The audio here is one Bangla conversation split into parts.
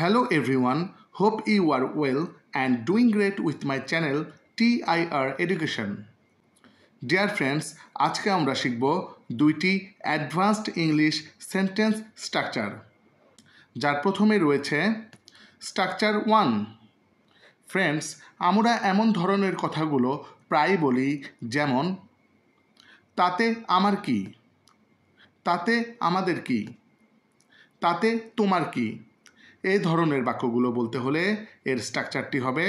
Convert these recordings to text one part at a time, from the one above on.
Hello everyone, hope you are well and doing great with my channel TIR Education. Dear friends, আজকে আমরা শিখব দুইটি অ্যাডভান্সড ইংলিশ সেন্টেন্স স্ট্রাকচার, যার প্রথমে রয়েছে স্ট্রাকচার 1। ফ্রেন্ডস, আমরা এমন ধরনের কথাগুলো প্রায় বলি, যেমন তাতে আমার কি, তাতে আমাদের কি, তাতে তোমার কি। এই ধরনের বাক্যগুলো বলতে হলে এর স্ট্রাকচারটি হবে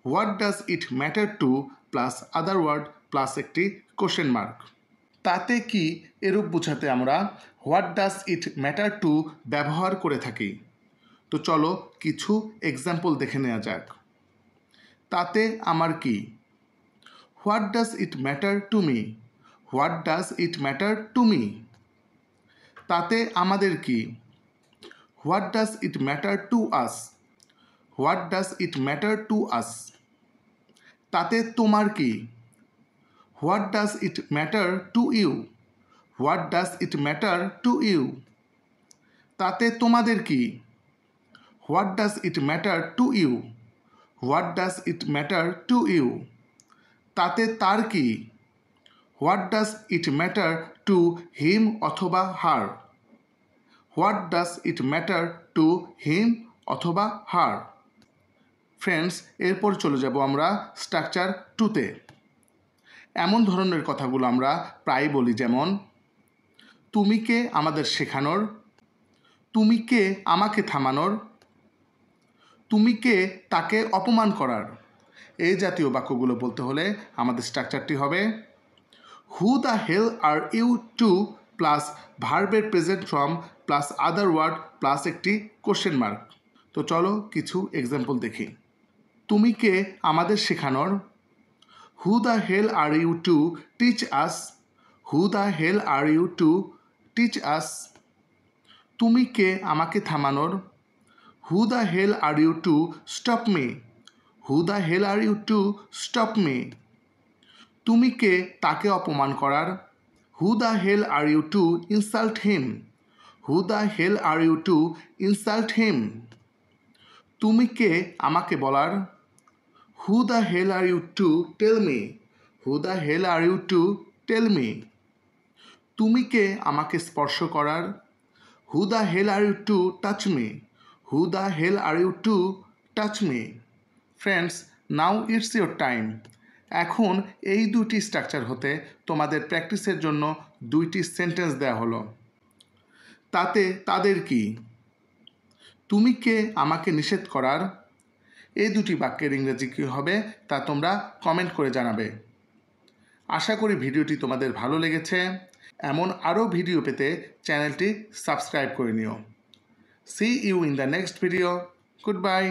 what does it matter to plus other word plus একটি কোশ্চেন মার্ক। তাতে কি এরূপ বোঝাতে আমরা what does it matter to ব্যবহার করে থাকি। তো চলো কিছু এক্সাম্পল দেখে নেওয়া যাক। তাতে আমার কি, what does it matter to me, what does it matter to me. তাতে আমাদের কি, what does it matter to us, what does it matter to us. তাতে তোমার কি, what does it matter to you, what does it matter to you. তাতে তোমাদের কি, what does it matter to you, what does it matter to you. তাতে তার কি, what does it matter to him অথবা হার, what does it matter to him অথবা হার। ফ্রেন্ডস, এরপর চলে যাব আমরা স্ট্রাকচার 2-তে। এমন ধরনের কথাগুলো আমরা প্রায় বলি, যেমন তুমি কে আমাদের শেখানোর, তুমি কে আমাকে থামানোর, তুমি কে তাকে অপমান করার। এই জাতীয় বাক্যগুলো বলতে হলে আমাদের স্ট্রাকচারটি হবে who the hell are you to plus ভার্বের present form plus other word plus একটি কোশ্চেন মার্ক। তো চলো কিছু এক্সাম্পল দেখি। তুমি কে আমাদের শেখানোর, who the hell are you to teach us, who the hell are you to teach us. তুমি কে আমাকে থামানোর, who the hell are you to stop me, who the hell are you to stop me. তুমি কে তাকে অপমান করার, who the hell are you to insult him, who the hell are you to insult him. তুমি কে আমাকে বলার, who the hell are you to tell me, who the hell are you to tell me. তুমি কে আমাকে স্পর্শ করার, who the hell are you to touch me, who the hell are you to touch me. Friends, now it's your time. এখন এই দুটি স্ট্রাকচার হতে তোমাদের প্র্যাকটিসের জন্য দুইটি সেন্টেন্স দেওয়া হলো। তাতে তাদের কি, তুমি কে আমাকে নিষেধ করার। এই দুটি বাক্যের ইংরেজি কী হবে তা তোমরা কমেন্ট করে জানাবে। আশা করি ভিডিওটি তোমাদের ভালো লেগেছে। এমন আরও ভিডিও পেতে চ্যানেলটি সাবস্ক্রাইব করে নিও। See you in the next video. Goodbye.